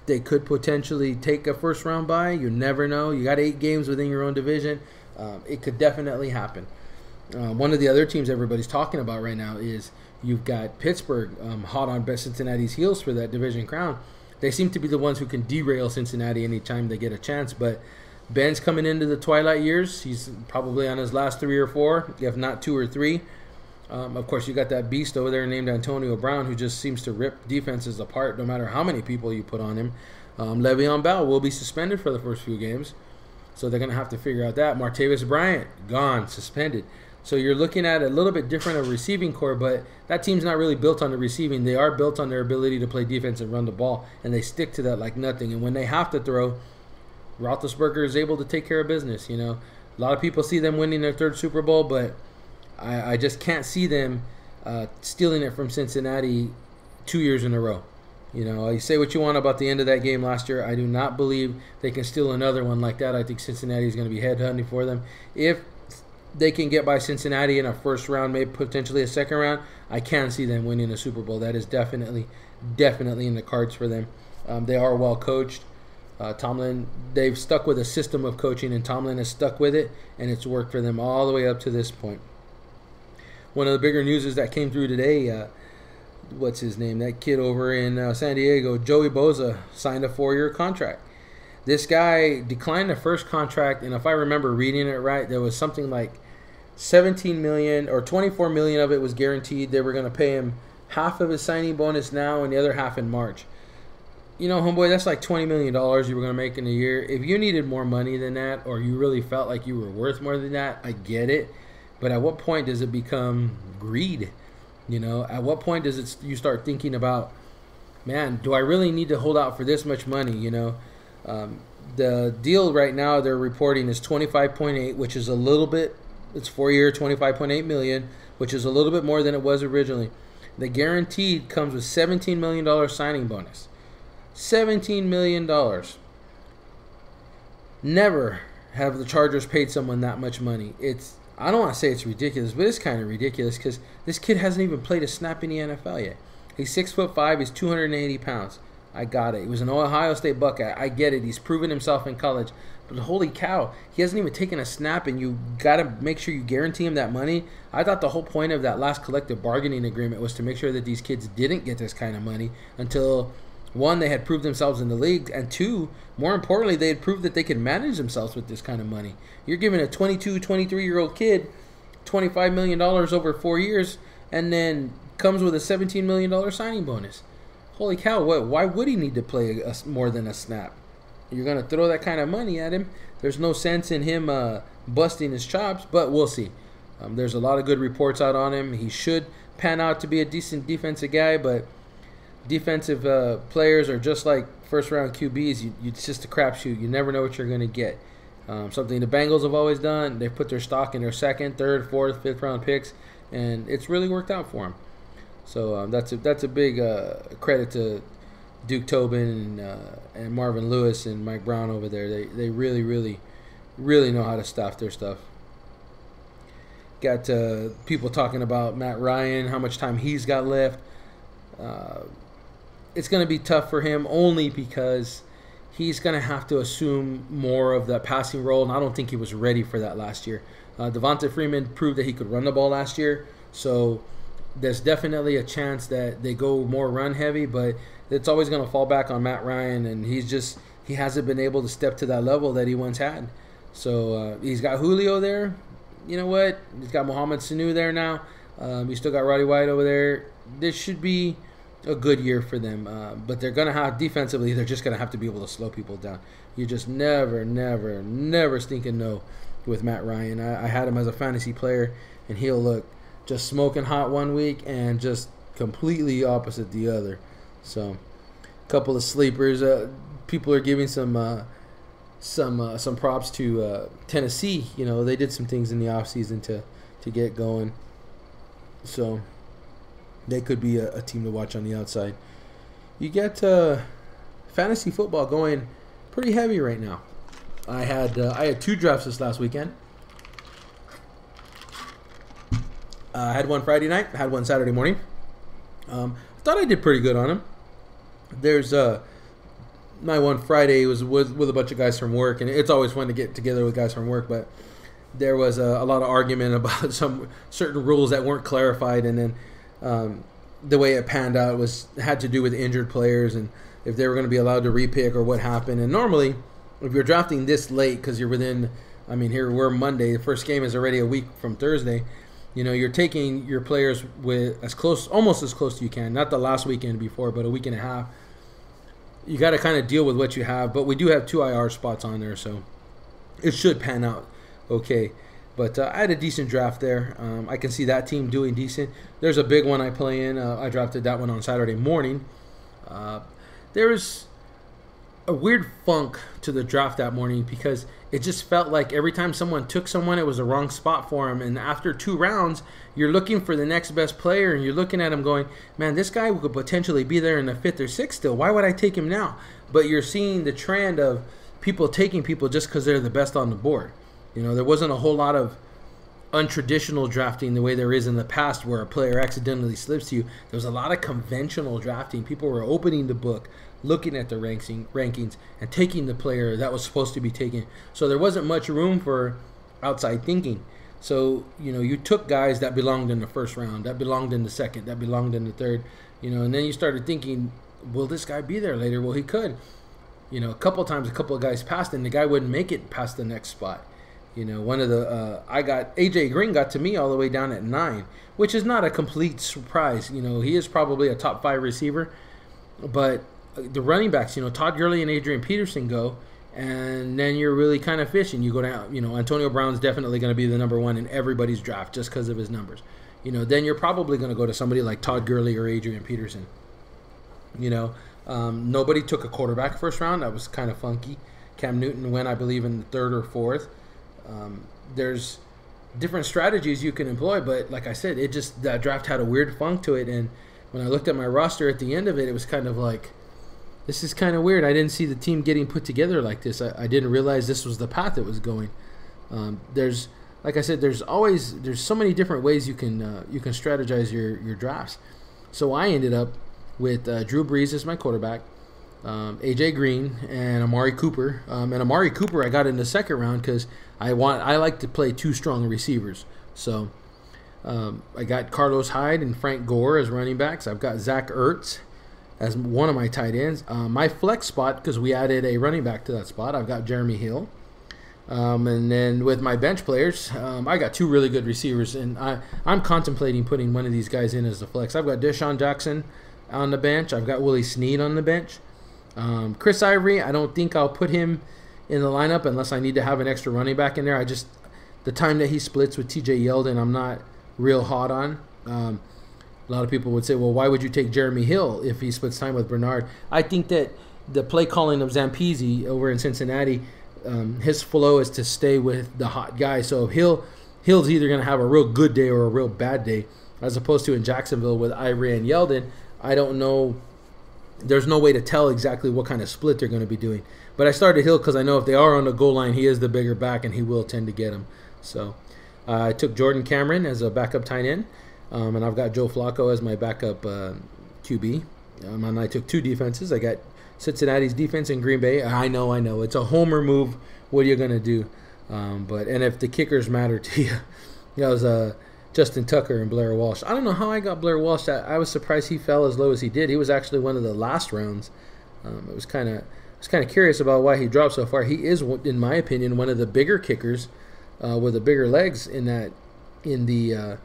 They could potentially take a first round bye. You never know. You got 8 games within your own division. It could definitely happen. One of the other teams everybody's talking about right now is you've got Pittsburgh hot on Cincinnati's heels for that division crown. They seem to be the ones who can derail Cincinnati anytime they get a chance. But Ben's coming into the twilight years. He's probably on his last 3 or 4, if not 2 or 3. Of course, you got that beast over there named Antonio Brown, who just seems to rip defenses apart no matter how many people you put on him. Le'Veon Bell will be suspended for the first few games, so they're going to have to figure out that. Martavis Bryant, gone, suspended. So you're looking at a little bit different of receiving core, but that team's not really built on the receiving. They are built on their ability to play defense and run the ball, and they stick to that like nothing. And when they have to throw, Roethlisberger is able to take care of business. You know, A lot of people see them winning their third Super Bowl, but I just can't see them stealing it from Cincinnati 2 years in a row. You know, you say what you want about the end of that game last year. I do not believe they can steal another one like that. I think Cincinnati is going to be headhunting for them. If they can get by Cincinnati in a first round, maybe potentially a second round, I can see them winning a Super Bowl. That is definitely in the cards for them. They are well coached. Tomlin, they've stuck with a system of coaching, and Tomlin has stuck with it, and it's worked for them all the way up to this point. One of the bigger news is that came through today. What's his name? That kid over in San Diego, Joey Bosa, signed a 4-year contract. This guy declined the first contract, and if I remember reading it right, there was something like $17 million or $24 million of it was guaranteed. They were going to pay him half of his signing bonus now and the other half in March. You know, homeboy, that's like $20 million you were going to make in a year. If you needed more money than that, or you really felt like you were worth more than that, I get it. But at what point does it become greed? You know, at what point does you start thinking about, man, do I really need to hold out for this much money? You know, the deal right now they're reporting is 25.8, which is a little bit. It's 4-year, 25.8 million, which is a little bit more than it was originally. The guaranteed comes with $17 million signing bonus. $17 million. Never have the Chargers paid someone that much money. I don't want to say it's ridiculous, but it's kind of ridiculous because this kid hasn't even played a snap in the NFL yet. He's 6'5", he's 280 pounds. I got it. He was an Ohio State Buckeye. I get it. He's proven himself in college. But holy cow, he hasn't even taken a snap, and you got to make sure you guarantee him that money. I thought the whole point of that last collective bargaining agreement was to make sure that these kids didn't get this kind of money until, one, they had proved themselves in the league, and two, more importantly, they had proved that they could manage themselves with this kind of money. You're giving a 22, 23-year-old kid $25 million over 4 years, and then comes with a $17 million signing bonus. Holy cow, why would he need to play more than a snap? You're going to throw that kind of money at him. There's no sense in him busting his chops, but we'll see. There's a lot of good reports out on him. He should pan out to be a decent defensive guy, but defensive players are just like first-round QBs. It's just a crapshoot. You never know what you're going to get. Something the Bengals have always done. They've put their stock in their second, third, fourth, fifth-round picks, and it's really worked out for them. So that's a big credit to Duke Tobin and Marvin Lewis and Mike Brown over there. They really, really, really know how to staff their stuff. Got people talking about Matt Ryan, how much time he's got left. It's going to be tough for him only because he's going to have to assume more of that passing role, and I don't think he was ready for that last year. Devonta Freeman proved that he could run the ball last year, so there's definitely a chance that they go more run heavy, but it's always going to fall back on Matt Ryan, and he hasn't been able to step to that level that he once had. So he's got Julio there. You know what? He's got Mohamed Sanu there now. He's still got Roddy White over there. This should be a good year for them, but they're going to have defensively, they're just going to have to be able to slow people down. You just never stinking know with Matt Ryan. I had him as a fantasy player, and he'll look just smoking hot one week and just completely opposite the other. So, a couple of sleepers. People are giving some props to Tennessee. You know, they did some things in the offseason to get going. So, they could be a team to watch on the outside. You get fantasy football going pretty heavy right now. I had 2 drafts this last weekend. I had one Friday night. I had one Saturday morning. I thought I did pretty good on them. There's my one Friday was with a bunch of guys from work, and it's always fun to get together with guys from work, but there was a lot of argument about some certain rules that weren't clarified, and then the way it panned out had to do with injured players and if they were going to be allowed to repick or what happened. And normally, if you're drafting this late because you're within, here we're Monday, the first game is already a week from Thursday. You know, you're taking your players with almost as close as you can. Not the last weekend before, but a week and a half. You got to kind of deal with what you have. But we do have 2 IR spots on there, so it should pan out okay. But I had a decent draft there. I can see that team doing decent. There's a big one I play in. I drafted that one on Saturday morning. There's a weird funk to the draft that morning because it just felt like every time someone took someone, it was the wrong spot for him. And after 2 rounds, you're looking for the next best player, and you're looking at him going, man, this guy could potentially be there in the 5th or 6th still. Why would I take him now? But you're seeing the trend of people taking people just because they're the best on the board. You know, there wasn't a whole lot of untraditional drafting the way there is in the past where a player accidentally slips to you. There was a lot of conventional drafting. People were opening the book, looking at the rankings, and taking the player that was supposed to be taken. So there wasn't much room for outside thinking. So, you know, you took guys that belonged in the 1st round, that belonged in the 2nd, that belonged in the 3rd, you know, and then you started thinking, will this guy be there later? Well, he could. You know, a couple times, a couple of guys passed, and the guy wouldn't make it past the next spot. You know, one of the AJ Green got to me all the way down at 9, which is not a complete surprise. You know, he is probably a top 5 receiver, but the running backs, you know, Todd Gurley and Adrian Peterson go, and then you're really kind of fishing. You go down, you know, Antonio Brown's definitely going to be the number 1 in everybody's draft just because of his numbers. You know, then you're probably going to go to somebody like Todd Gurley or Adrian Peterson. You know, nobody took a quarterback 1st round. That was kind of funky. Cam Newton went, I believe, in the 3rd or 4th. There's different strategies you can employ, but like I said, that draft had a weird funk to it. And when I looked at my roster at the end of it, it was kind of like, this is kind of weird. I didn't see the team getting put together like this. I didn't realize this was the path it was going. There's, like I said, there's so many different ways you can strategize your drafts. So I ended up with Drew Brees as my quarterback, AJ Green, and Amari Cooper. And Amari Cooper I got in the 2nd round because I like to play 2 strong receivers. So I got Carlos Hyde and Frank Gore as running backs. I've got Zach Ertz as one of my tight ends. My flex spot, because we added a running back to that spot, I've got Jeremy Hill. And then with my bench players, I got 2 really good receivers, and I'm contemplating putting one of these guys in as the flex. I've got Deshaun Jackson on the bench. I've got Willie Snead on the bench. Chris Ivory, I don't think I'll put him in the lineup unless I need to have an extra running back in there. The time that he splits with TJ Yeldon, I'm not real hot on. A lot of people would say, well, why would you take Jeremy Hill if he splits time with Bernard? I think that the play calling of Zampese over in Cincinnati, his flow is to stay with the hot guy. So Hill's either going to have a real good day or a real bad day, as opposed to in Jacksonville with Ivory and Yeldon. I don't know. There's no way to tell exactly what kind of split they're going to be doing. But I started Hill because I know if they are on the goal line, he is the bigger back, and he will tend to get them. So I took Jordan Cameron as a backup tight end, and I've got Joe Flacco as my backup QB. And I took 2 defenses. I got Cincinnati's defense in Green Bay. I know. It's a homer move. What are you going to do? And if the kickers matter to you, that was Justin Tucker and Blair Walsh. I don't know how I got Blair Walsh. I was surprised he fell as low as he did. He was actually one of the last rounds. It was kind of curious about why he dropped so far. He is, in my opinion, one of the bigger kickers with the bigger legs in the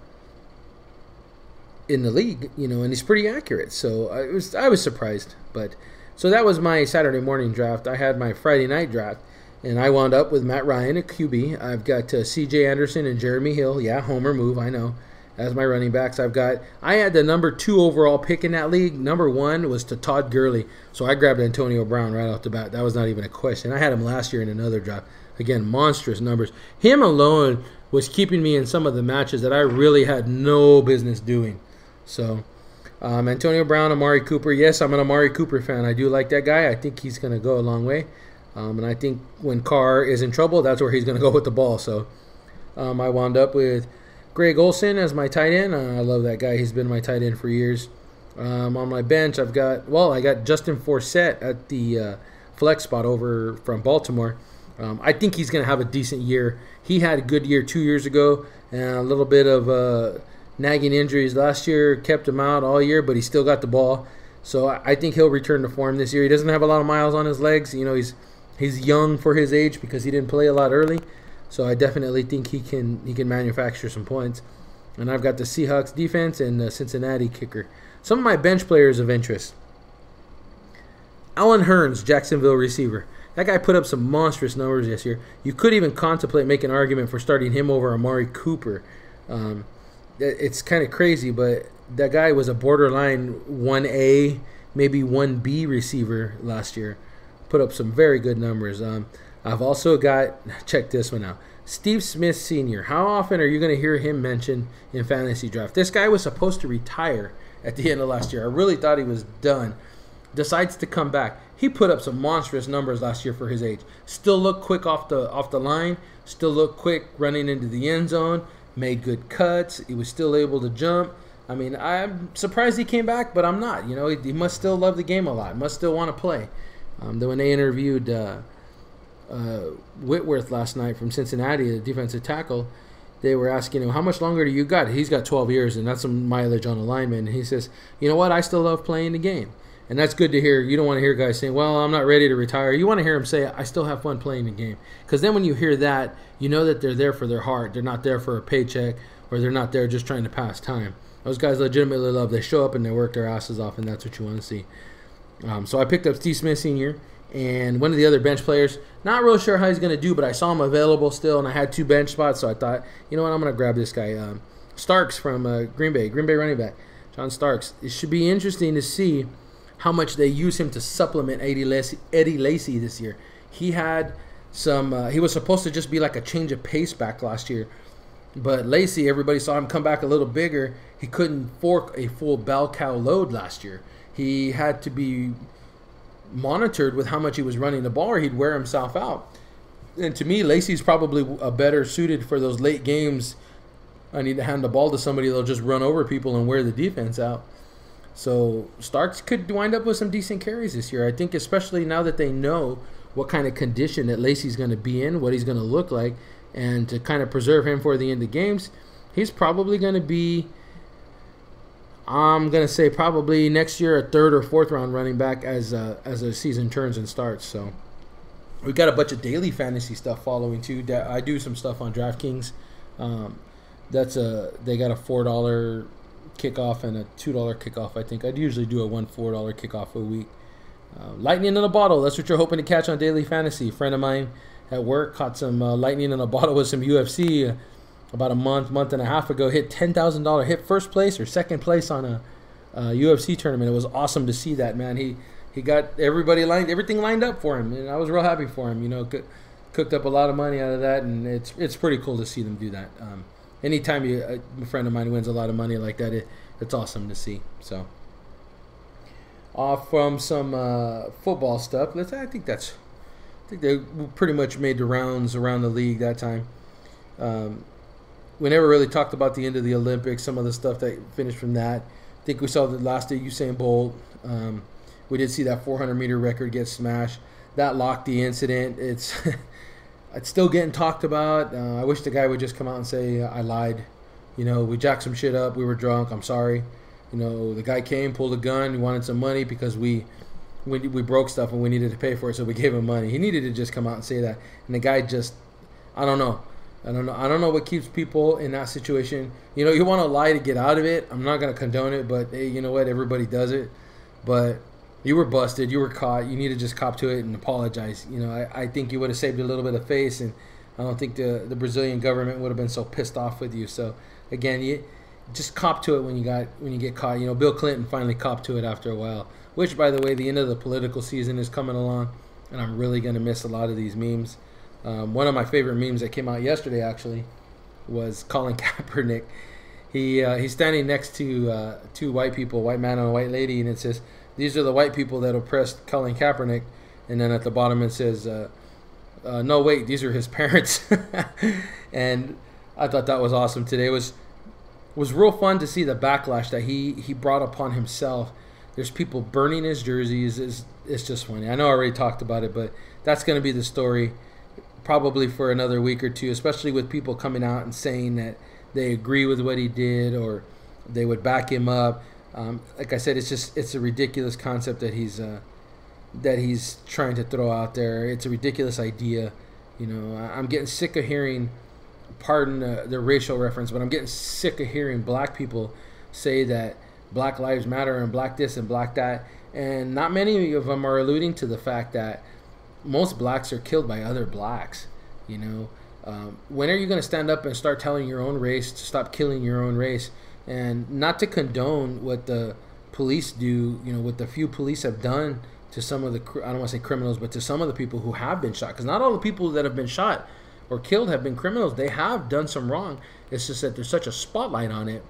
league, you know, and he's pretty accurate. So I was surprised. But so that was my Saturday morning draft. I had my Friday night draft, and I wound up with Matt Ryan at QB. I've got C.J. Anderson and Jeremy Hill. Yeah, homer move, I know. As my running backs, I had the number 2 overall pick in that league. Number 1 was to Todd Gurley. So I grabbed Antonio Brown right off the bat. That was not even a question. I had him last year in another draft. Again, monstrous numbers. Him alone was keeping me in some of the matches that I really had no business doing. So Antonio Brown, Amari Cooper. Yes, I'm an Amari Cooper fan. I do like that guy. I think he's going to go a long way. And I think when Carr is in trouble, that's where he's going to go with the ball. So I wound up with Greg Olsen as my tight end. I love that guy. He's been my tight end for years. On my bench, I got Justin Forsett at the flex spot over from Baltimore. I think he's going to have a decent year. He had a good year 2 years ago, and a little bit of nagging injuries last year kept him out all year, but he still got the ball. So I think he'll return to form this year. He doesn't have a lot of miles on his legs. You know, he's young for his age because he didn't play a lot early. So I definitely think he can manufacture some points. And I've got the Seahawks defense and the Cincinnati kicker. Some of my bench players of interest. Alan Hearns, Jacksonville receiver. That guy put up some monstrous numbers this year. You could even contemplate making an argument for starting him over Amari Cooper. It's kind of crazy, but that guy was a borderline 1A, maybe 1B receiver last year. put up some very good numbers. I've also got, check this one out, Steve Smith Sr. How often are you going to hear him mentioned in fantasy draft? This guy was supposed to retire at the end of last year. I really thought he was done. Decides to come back. He put up some monstrous numbers last year for his age. Still looked quick off the line. Still looked quick running into the end zone. Made good cuts. He was still able to jump. I mean, I'm surprised he came back, but I'm not. You know, he must still love the game a lot. Must still want to play. Then when they interviewed Whitworth last night from Cincinnati, the defensive tackle, they were asking him, how much longer do you got? He's got 12 years, and that's some mileage on a lineman. And he says, you know what? I still love playing the game. And that's good to hear. You don't want to hear guys saying, well, I'm not ready to retire. You want to hear them say, I still have fun playing the game. Because then when you hear that, you know that they're there for their heart. They're not there for a paycheck, or they're not there just trying to pass time. Those guys legitimately love. They show up and they work their asses off, and that's what you want to see. So I picked up Steve Smith Sr. and one of the other bench players. Not real sure how he's going to do, but I saw him available still, and I had 2 bench spots, so I thought, you know what, I'm going to grab this guy. Starks from Green Bay running back, John Starks. It should be interesting to see how much they use him to supplement Eddie Lacy this year. He had some. He was supposed to just be like a change of pace back last year, but Lacy, everybody saw him come back a little bigger. He couldn't fork a full bell cow load last year. He had to be monitored with how much he was running the ball, or he'd wear himself out. And to me, Lacy's probably a better suited for those late games. I need to hand the ball to somebody that'll just run over people and wear the defense out. So Starks could wind up with some decent carries this year. I think especially now that they know what kind of condition that Lacy's going to be in, what he's going to look like, and to kind of preserve him for the end of games, he's probably going to be, I'm going to say probably next year a 3rd or 4th round running back as a season turns and starts. So we've got a bunch of daily fantasy stuff following too. I do some stuff on DraftKings. They got a $4 kickoff and a $2 kickoff. I think I'd usually do a $4 kickoff a week. Lightning in a bottle. That's what you're hoping to catch on daily fantasy. A friend of mine at work caught some lightning in a bottle with some UFC about a month and a half ago. Hit $10,000. Hit first place or second place on a UFC tournament. It was awesome to see that, man. He got everything lined up for him, and I was real happy for him. You know, cooked up a lot of money out of that, and it's pretty cool to see them do that. Anytime a friend of mine wins a lot of money like that, it's awesome to see. So, off from some football stuff. I think they pretty much made the rounds around the league that time. We never really talked about the end of the Olympics. Some of the stuff that finished from that. I think we saw the last day Usain Bolt. We did see that 400-meter record get smashed. That locked the incident. It's still getting talked about. I wish the guy would just come out and say, I lied. You know, we jacked some shit up. We were drunk. I'm sorry. You know, the guy came, pulled a gun. He wanted some money because we broke stuff and we needed to pay for it, so we gave him money. He needed to just come out and say that. And the guy just, I don't know what keeps people in that situation. You know, you want to lie to get out of it. I'm not going to condone it, but hey, you know what? Everybody does it. But you were busted. You were caught. You need to just cop to it and apologize. You know, I think you would have saved a little bit of face, and I don't think the Brazilian government would have been so pissed off with you. So, again, you just cop to it when you get caught. You know, Bill Clinton finally copped to it after a while, which, by the way, the end of the political season is coming along, and I'm really going to miss a lot of these memes. One of my favorite memes that came out yesterday, actually, was Colin Kapernick. He's standing next to two white people, white man and a white lady, and it says, "These are the white people that oppressed Colin Kaepernick." And then at the bottom it says, "No, wait, these are his parents." And I thought that was awesome today. It was real fun to see the backlash that he brought upon himself. There's people burning his jerseys. It's just funny. I know I already talked about it, but that's going to be the story probably for another week or two, especially with people coming out and saying that they agree with what he did or they would back him up. Like I said, it's a ridiculous concept that he's trying to throw out there. It's a ridiculous idea. You know, I'm getting sick of hearing, pardon the racial reference, but I'm getting sick of hearing black people say that Black Lives Matter and black this and black that. And not many of them are alluding to the fact that most blacks are killed by other blacks. You know, when are you going to stand up and start telling your own race to stop killing your own race? And not to condone what the police do, you know, what the few police have done to some of the, I don't want to say criminals, but to some of the people who have been shot. Because not all the people that have been shot or killed have been criminals. They have done some wrong. It's just that there's such a spotlight on it.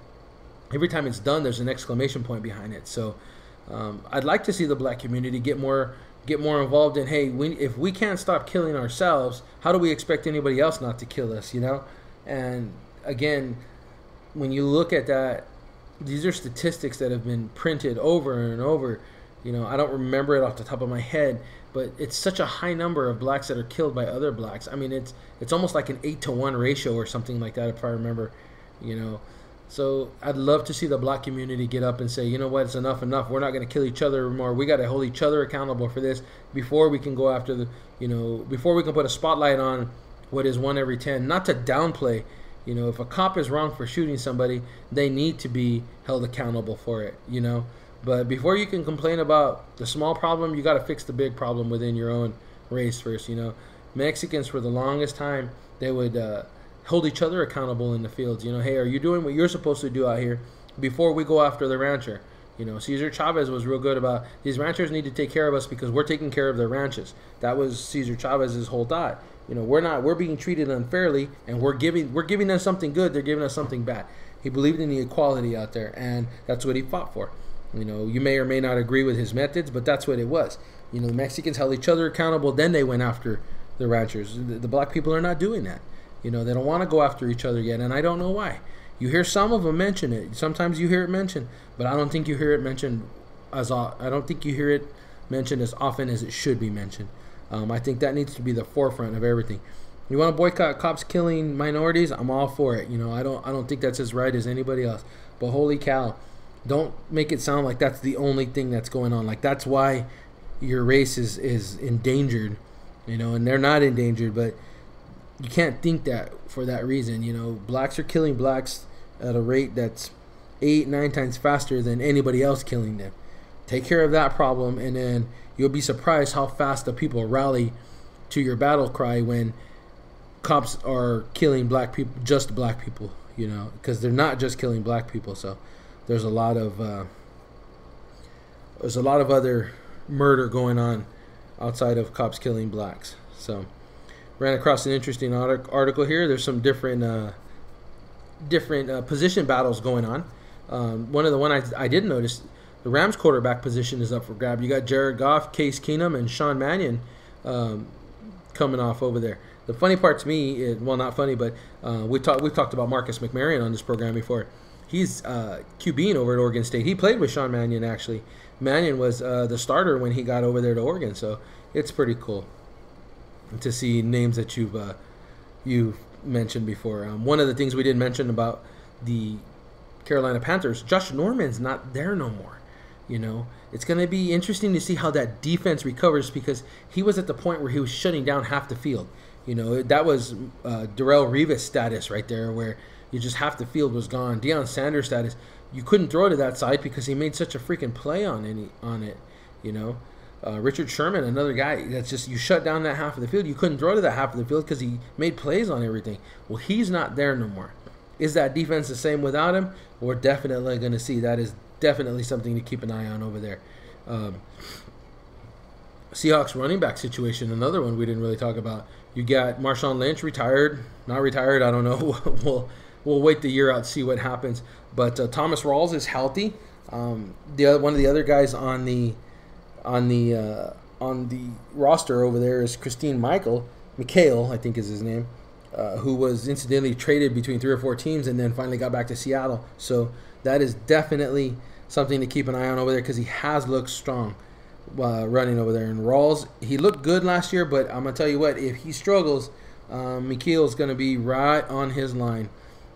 Every time it's done, there's an exclamation point behind it. So I'd like to see the black community get more involved in, hey, if we can't stop killing ourselves, how do we expect anybody else not to kill us, you know? And again, when you look at that, these are statistics that have been printed over and over. You know, I don't remember it off the top of my head, but it's such a high number of blacks that are killed by other blacks. I mean, it's almost like an 8-to-1 ratio or something like that, if I remember, you know. So I'd love to see the black community get up and say, you know what, it's enough. We're not going to kill each other anymore. We got to hold each other accountable for this before we can go after the, you know, before we can put a spotlight on what is 1 every 10. Not to downplay, you know, if a cop is wrong for shooting somebody, they need to be held accountable for it, you know. But before you can complain about the small problem, you got to fix the big problem within your own race first, you know. Mexicans, for the longest time, they would hold each other accountable in the fields. You know, hey, are you doing what you're supposed to do out here before we go after the rancher? You know, Cesar Chavez was real good about, these ranchers need to take care of us because we're taking care of their ranches. That was Cesar Chavez's whole thought. You know, we're being treated unfairly, and we're giving them something good, they're giving us something bad. He believed in the equality out there, and that's what he fought for. You know, you may or may not agree with his methods, but that's what it was. You know, the Mexicans held each other accountable, then they went after the ranchers. The black people are not doing that. You know, they don't want to go after each other yet, and I don't know why. You hear some of them mention it. Sometimes you hear it mentioned, but I don't think you hear it mentioned as often as it should be mentioned. I think that needs to be the forefront of everything. You want to boycott cops killing minorities? I'm all for it. You know, I don't think that's as right as anybody else. But holy cow, don't make it sound like that's the only thing that's going on. Like that's why your race is endangered. You know, and they're not endangered, but you can't think that for that reason. You know, blacks are killing blacks at a rate that's 8-9 times faster than anybody else killing them. Take care of that problem, and then you'll be surprised how fast the people rally to your battle cry when cops are killing black people, just black people. You know, because they're not just killing black people. So there's a lot of other murder going on outside of cops killing blacks. So ran across an interesting article here. There's some different position battles going on. One I did notice, the Rams quarterback position is up for grab. You got Jared Goff, Case Keenum, and Sean Mannion coming off over there. The funny part to me, well, not funny, but we've talked about Marcus McMaryion on this program before. He's QBing over at Oregon State. He played with Sean Mannion, actually. Mannion was the starter when he got over there to Oregon, so it's pretty cool to see names that you've mentioned before. One of the things we didn't mention about the Carolina Panthers, Josh Norman's not there no more. You know, it's going to be interesting to see how that defense recovers, because he was at the point where he was shutting down half the field. You know, that was Darrelle Revis status right there, where you just half the field was gone. Deion Sanders status, you couldn't throw to that side because he made such a freaking play on it. You know, Richard Sherman, another guy that's just, you shut down that half of the field. You couldn't throw to that half of the field because he made plays on everything. Well, he's not there no more. Is that defense the same without him? We're definitely going to see. That is definitely something to keep an eye on over there. Seahawks running back situation, another one we didn't really talk about. You got Marshawn Lynch, retired, not retired, I don't know. We'll wait the year out to see what happens. But Thomas Rawls is healthy. One of the other guys on the roster over there is Christine McHale, I think is his name, who was incidentally traded between 3 or 4 teams and then finally got back to Seattle. So that is definitely something to keep an eye on over there, because he has looked strong running over there. And Rawls, he looked good last year, but I'm going to tell you what, if he struggles, McHale's going to be right on his line.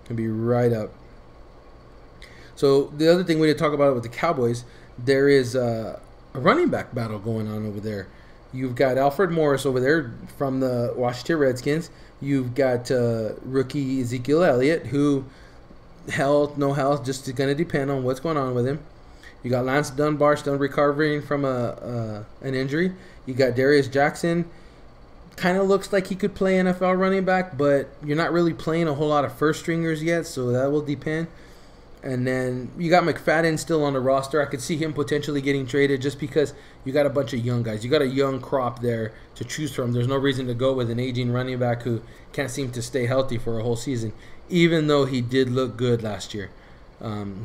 Going to be right up. So the other thing we didn't talk about with the Cowboys, there is a running back battle going on over there. You've got Alfred Morris over there from the Washington Redskins. You've got rookie Ezekiel Elliott, who health, no health, just going to depend on what's going on with him. You got Lance Dunbar still recovering from an injury. You got Darius Jackson. Kind of looks like he could play NFL running back, but you're not really playing a whole lot of first stringers yet, so that will depend. And then you got McFadden still on the roster. I could see him potentially getting traded just because you got a bunch of young guys. You got a young crop there to choose from. There's no reason to go with an aging running back who can't seem to stay healthy for a whole season, even though he did look good last year.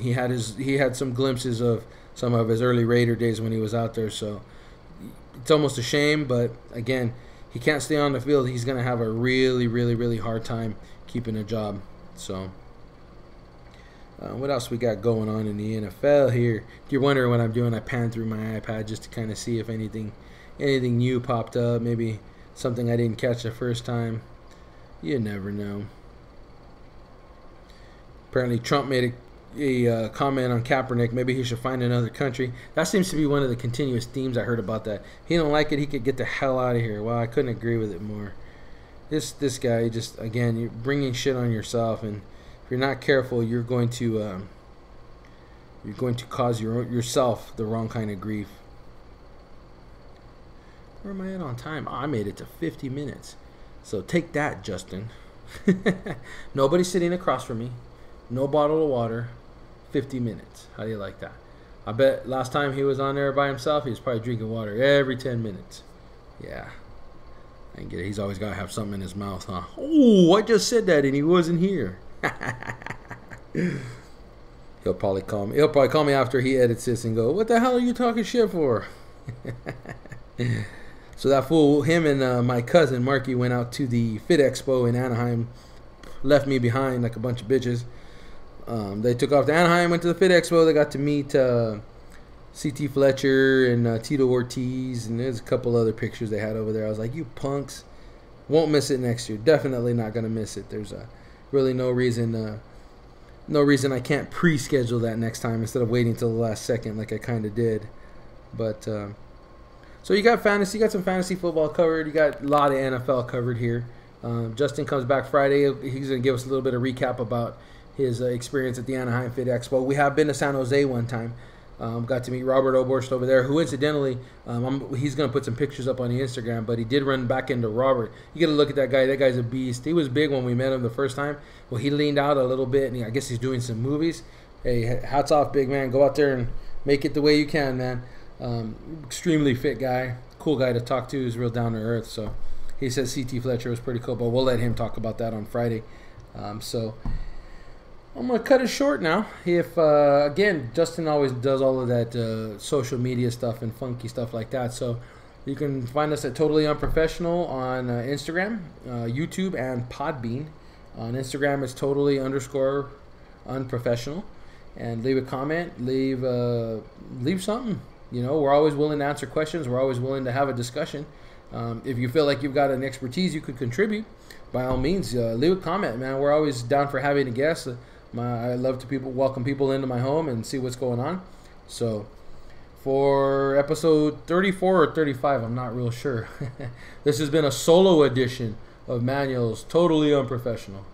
He had some glimpses of some of his early Raider days when he was out there. So it's almost a shame, but again, he can't stay on the field. He's going to have a really, really, really hard time keeping a job. So what else we got going on in the NFL here? If you're wondering what I'm doing, I pan through my iPad just to kind of see if anything new popped up. Maybe something I didn't catch the first time. You never know. Apparently Trump made a comment on Kaepernick. Maybe he should find another country. That seems to be one of the continuous themes I heard about that. He don't like it. He could get the hell out of here. Well, I couldn't agree with it more. This guy just, again, you're bringing shit on yourself, and if you're not careful, you're going to cause yourself the wrong kind of grief. Where am I at on time? Oh, I made it to 50 minutes. So take that, Justin. Nobody's sitting across from me. No bottle of water. 50 minutes. How do you like that? I bet last time he was on there by himself, he was probably drinking water every 10 minutes. Yeah. I get it. He's always got to have something in his mouth, huh? Oh, I just said that and he wasn't here. He'll probably call me after he edits this and go, "What the hell are you talking shit for?" So that fool, him and my cousin Marky went out to the Fit Expo in Anaheim, left me behind like a bunch of bitches. They took off to Anaheim, went to the Fit Expo. They got to meet C.T. Fletcher and Tito Ortiz, and there's a couple other pictures they had over there. I was like, you punks, won't miss it next year. Definitely not gonna miss it. There's really no reason I can't pre-schedule that next time instead of waiting till the last second like I kind of did. But so you got fantasy, you got some fantasy football covered. You got a lot of NFL covered here. Justin comes back Friday. He's gonna give us a little bit of recap about his experience at the Anaheim Fit Expo. We have been to San Jose one time. Got to meet Robert Oborst over there, who incidentally, he's going to put some pictures up on the Instagram, but he did run back into Robert. You got to look at that guy. That guy's a beast. He was big when we met him the first time. Well, he leaned out a little bit, and I guess he's doing some movies. Hey, hats off, big man. Go out there and make it the way you can, man. Extremely fit guy. Cool guy to talk to. He's real down to earth. So he says C.T. Fletcher was pretty cool, but we'll let him talk about that on Friday. So I'm going to cut it short now. If again, Justin always does all of that social media stuff and funky stuff like that. So you can find us at Totally Unprofessional on Instagram, YouTube, and Podbean. On Instagram, it's totally_unprofessional. And leave a comment. Leave something. You know, we're always willing to answer questions. We're always willing to have a discussion. If you feel like you've got an expertise you could contribute, by all means, leave a comment, man. We're always down for having a guest. I love to welcome people into my home and see what's going on. So for episode 34 or 35, I'm not real sure. This has been a solo edition of Manuel's Totally Unprofessional.